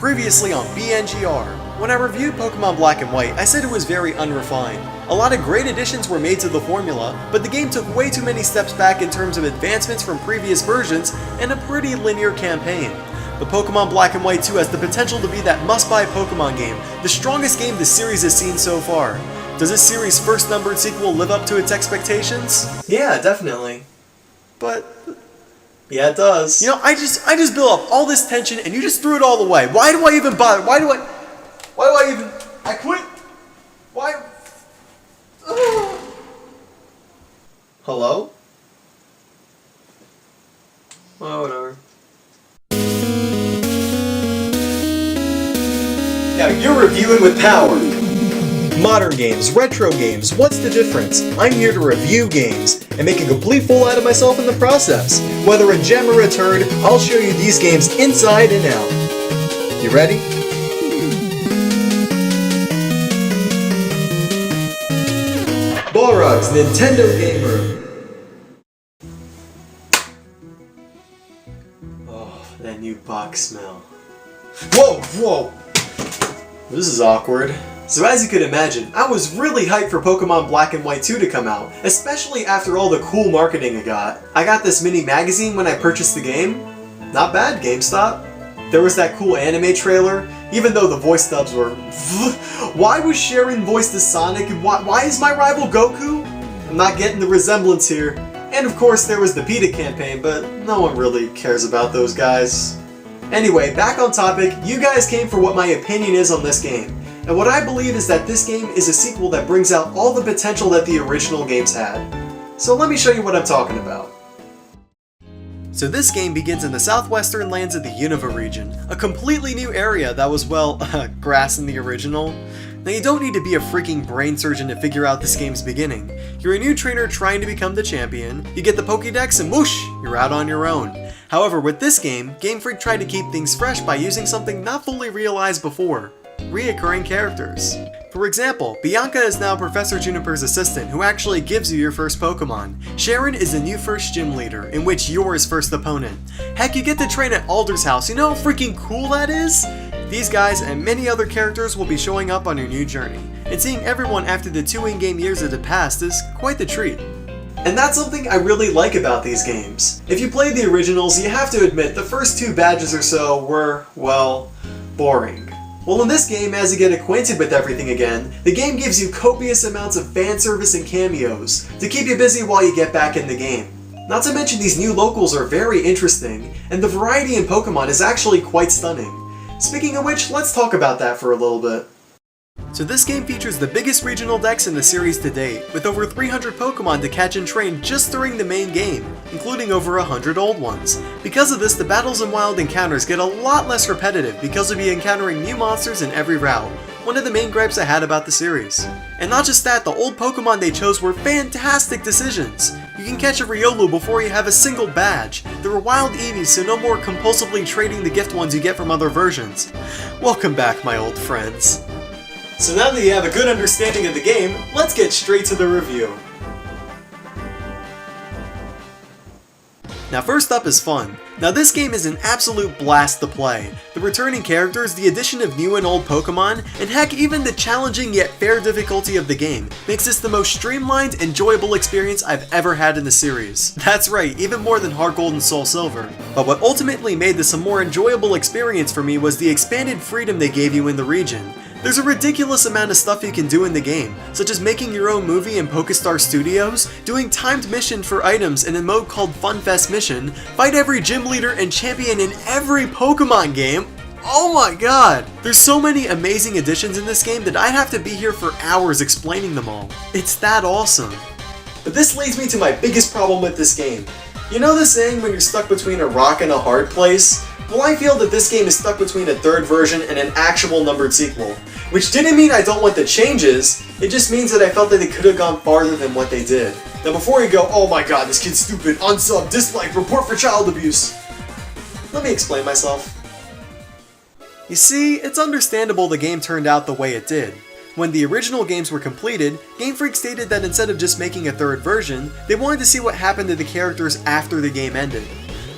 Previously on BNGR. When I reviewed Pokemon Black and White, I said it was very unrefined. A lot of great additions were made to the formula, but the game took way too many steps back in terms of advancements from previous versions and a pretty linear campaign. But Pokemon Black and White 2 has the potential to be that must-buy Pokemon game, the strongest game the series has seen so far. Does this series' first numbered sequel live up to its expectations? Yeah, definitely. But yeah, it does. You know, I just built up all this tension and you just threw it all away. Why do I even bother? Why do I even... I quit? Why? Ugh. Hello? Oh, whatever. Now you're reviewing with power. Modern games, retro games, what's the difference? I'm here to review games and make a complete fool out of myself in the process. Whether a gem or a turd, I'll show you these games inside and out. You ready? Balrog's Nintendo Game Room. Oh, that new box smell. Whoa! This is awkward. So as you could imagine, I was really hyped for Pokemon Black and White 2 to come out, especially after all the cool marketing it got. I got this mini magazine when I purchased the game. Not bad, GameStop. There was that cool anime trailer, even though the voice dubs were... Why was Sharon voiced as Sonic, and why is my rival Goku? I'm not getting the resemblance here. And of course there was the PETA campaign, but no one really cares about those guys. Anyway, back on topic, you guys came for what my opinion is on this game. And what I believe is that this game is a sequel that brings out all the potential that the original games had. So let me show you what I'm talking about. So this game begins in the southwestern lands of the Unova region, a completely new area that was, well, grass in the original. Now you don't need to be a freaking brain surgeon to figure out this game's beginning. You're a new trainer trying to become the champion, you get the Pokédex and whoosh, you're out on your own. However, with this game, Game Freak tried to keep things fresh by using something not fully realized before. Reoccurring characters. For example, Bianca is now Professor Juniper's assistant who actually gives you your first Pokemon. Sharon is the new first gym leader, in which you're his first opponent. Heck, you get to train at Alder's house, you know how freaking cool that is? These guys and many other characters will be showing up on your new journey, and seeing everyone after the 2 in-game years that have passed is quite the treat. And that's something I really like about these games. If you played the originals, you have to admit the first 2 badges or so were, well, boring. Well, in this game, as you get acquainted with everything again, the game gives you copious amounts of fan service and cameos to keep you busy while you get back in the game. Not to mention these new locals are very interesting, and the variety in Pokemon is actually quite stunning. Speaking of which, let's talk about that for a little bit. So this game features the biggest regional dex in the series to date, with over 300 Pokemon to catch and train just during the main game, including over 100 old ones. Because of this, the battles and wild encounters get a lot less repetitive because you'll be encountering new monsters in every route, one of the main gripes I had about the series. And not just that, the old Pokemon they chose were fantastic decisions. You can catch a Riolu before you have a single badge. There are wild Eevees, so no more compulsively trading the gift ones you get from other versions. Welcome back, my old friends. So now that you have a good understanding of the game, let's get straight to the review. Now first up is fun. Now this game is an absolute blast to play. The returning characters, the addition of new and old Pokemon, and heck even the challenging yet fair difficulty of the game makes this the most streamlined, enjoyable experience I've ever had in the series. That's right, even more than Heart Gold and Soul Silver. But what ultimately made this a more enjoyable experience for me was the expanded freedom they gave you in the region. There's a ridiculous amount of stuff you can do in the game, such as making your own movie in Pokestar Studios, doing timed mission for items in a mode called FunFest Mission, fight every gym leader and champion in every Pokemon game. Oh my god! There's so many amazing additions in this game that I'd have to be here for hours explaining them all. It's that awesome. But this leads me to my biggest problem with this game. You know the saying when you're stuck between a rock and a hard place? Well, I feel that this game is stuck between a third version and an actual numbered sequel. Which didn't mean I don't want the changes, it just means that I felt that they could have gone farther than what they did. Now before you go, oh my god, this kid's stupid, unsub, dislike, report for child abuse. Let me explain myself. You see, it's understandable the game turned out the way it did. When the original games were completed, Game Freak stated that instead of just making a third version, they wanted to see what happened to the characters after the game ended.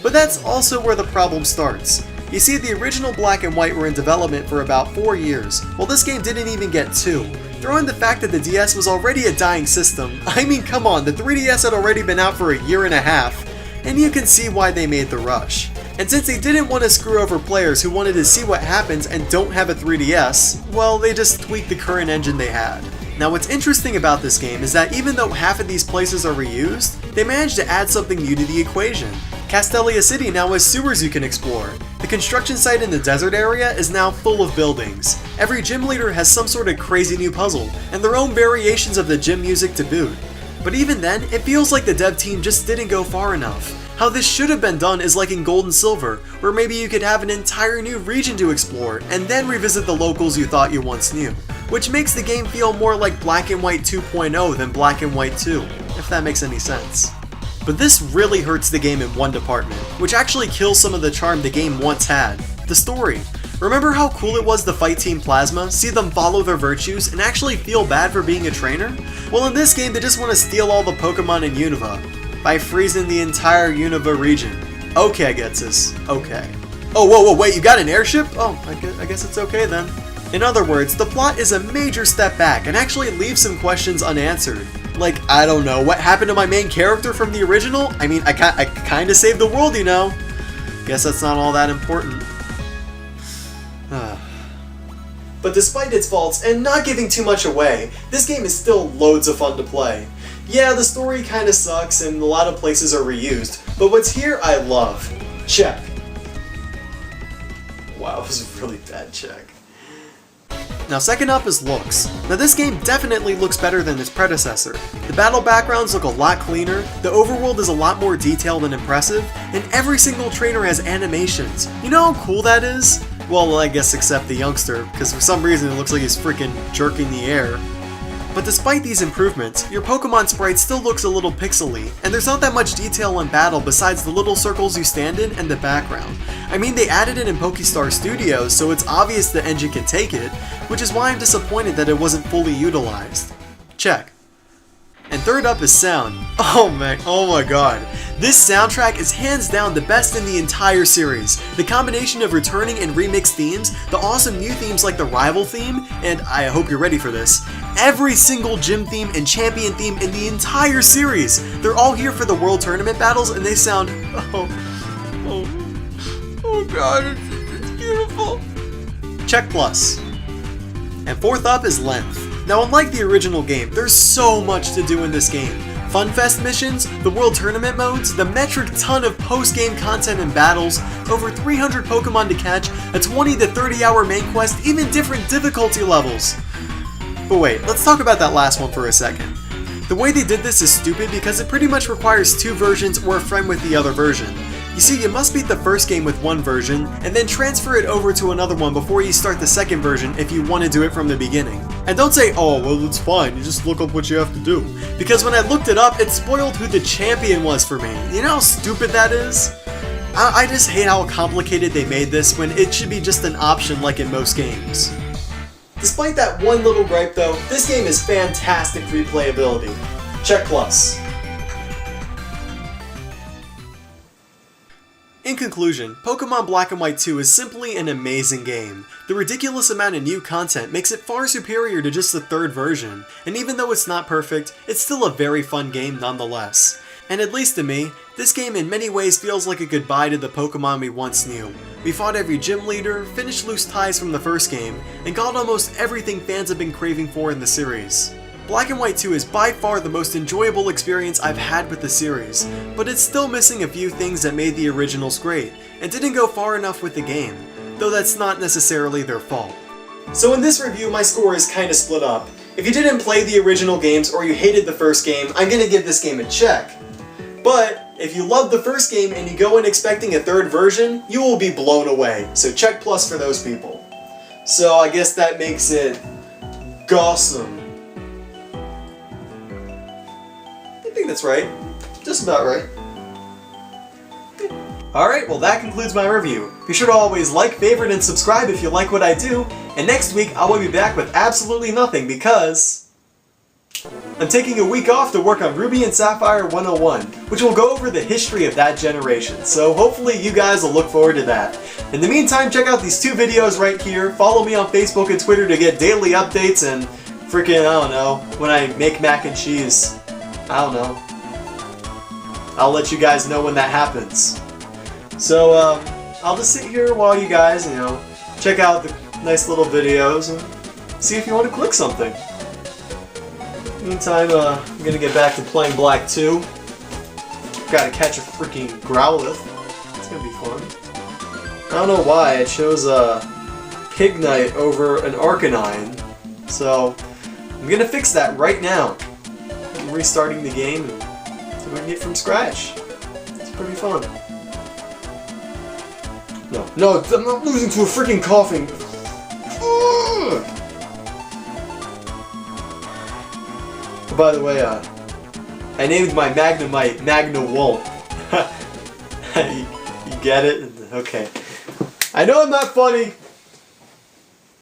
But that's also where the problem starts. You see, the original Black and White were in development for about 4 years, while this game didn't even get 2. Throw in the fact that the DS was already a dying system. I mean, come on, the 3DS had already been out for a year and a half, and you can see why they made the rush. And since they didn't want to screw over players who wanted to see what happens and don't have a 3DS, well, they just tweaked the current engine they had. Now what's interesting about this game is that even though half of these places are reused, they managed to add something new to the equation. Castelia City now has sewers you can explore. The construction site in the desert area is now full of buildings. Every gym leader has some sort of crazy new puzzle, and their own variations of the gym music to boot. But even then, it feels like the dev team just didn't go far enough. How this should have been done is like in Gold and Silver, where maybe you could have an entire new region to explore, and then revisit the locals you thought you once knew. Which makes the game feel more like Black and White 2.0 than Black and White 2, if that makes any sense. But this really hurts the game in one department, which actually kills some of the charm the game once had: the story. Remember how cool it was to fight Team Plasma, see them follow their virtues, and actually feel bad for being a trainer? Well, in this game they just want to steal all the Pokemon in Unova, by freezing the entire Unova region. Okay, I get this. Okay. Oh, whoa, wait, you got an airship? Oh, I guess it's okay then. In other words, the plot is a major step back and actually leaves some questions unanswered. Like, I don't know, what happened to my main character from the original? I mean, I kinda saved the world, you know? Guess that's not all that important. But despite its faults, and not giving too much away, this game is still loads of fun to play. Yeah, the story kinda sucks and a lot of places are reused, but what's here I love. Check. Wow, it was a really bad check. Now second up is looks. Now this game definitely looks better than its predecessor. The battle backgrounds look a lot cleaner, the overworld is a lot more detailed and impressive, and every single trainer has animations. You know how cool that is? Well, I guess except the youngster, because for some reason it looks like he's freaking jerking the air. But despite these improvements, your Pokemon sprite still looks a little pixely, and there's not that much detail in battle besides the little circles you stand in and the background. I mean, they added it in Pokestar Studios, so it's obvious the engine can take it, which is why I'm disappointed that it wasn't fully utilized. Check. And third up is sound. Oh my god. This soundtrack is hands down the best in the entire series. The combination of returning and remixed themes, the awesome new themes like the rival theme, and I hope you're ready for this, every single gym theme and champion theme in the entire series. They're all here for the World Tournament battles and they sound, oh god, it's beautiful. Check plus. And fourth up is length. Now unlike the original game, there's so much to do in this game. Funfest missions, the World Tournament modes, the metric ton of post-game content and battles, over 300 Pokemon to catch, a 20 to 30 hour main quest, even different difficulty levels. But wait, let's talk about that last one for a second. The way they did this is stupid because it pretty much requires 2 versions or a friend with the other version. You see, you must beat the first game with one version, and then transfer it over to another one before you start the second version if you want to do it from the beginning. And don't say, oh, well it's fine, you just look up what you have to do. Because when I looked it up, it spoiled who the champion was for me. You know how stupid that is? I just hate how complicated they made this when it should be just an option like in most games. Despite that one little gripe though, this game is fantastic replayability. Check plus. In conclusion, Pokemon Black and White 2 is simply an amazing game. The ridiculous amount of new content makes it far superior to just the third version, and even though it's not perfect, it's still a very fun game nonetheless. And at least to me, this game in many ways feels like a goodbye to the Pokemon we once knew. We fought every gym leader, finished loose ties from the first game, and got almost everything fans have been craving for in the series. Black and White 2 is by far the most enjoyable experience I've had with the series, but it's still missing a few things that made the originals great, and didn't go far enough with the game, though that's not necessarily their fault. So in this review, my score is kinda split up. If you didn't play the original games or you hated the first game, I'm gonna give this game a check. But if you loved the first game and you go in expecting a third version, you will be blown away, so check plus for those people. So I guess that makes it Gossam. I think that's right. Just about right. Alright, well that concludes my review. Be sure to always like, favorite, and subscribe if you like what I do, and next week I will be back with absolutely nothing because... I'm taking a week off to work on Ruby and Sapphire 101, which will go over the history of that generation, so hopefully you guys will look forward to that. In the meantime, check out these 2 videos right here, follow me on Facebook and Twitter to get daily updates, and freaking, I don't know, when I make mac and cheese. I don't know. I'll let you guys know when that happens. So, I'll just sit here while you guys, you know, check out the nice little videos and see if you want to click something. Meantime, I'm gonna get back to playing Black 2. Gotta catch a freaking Growlithe. It's gonna be fun. I don't know why I chose a Pignite over an Arcanine, so I'm gonna fix that right now. I'm restarting the game and doing it from scratch. It's pretty fun. No, I'm not losing to a freaking coughing. Ugh. By the way, I named my Magnemite Magna Won't. You get it? Okay. I know I'm not funny,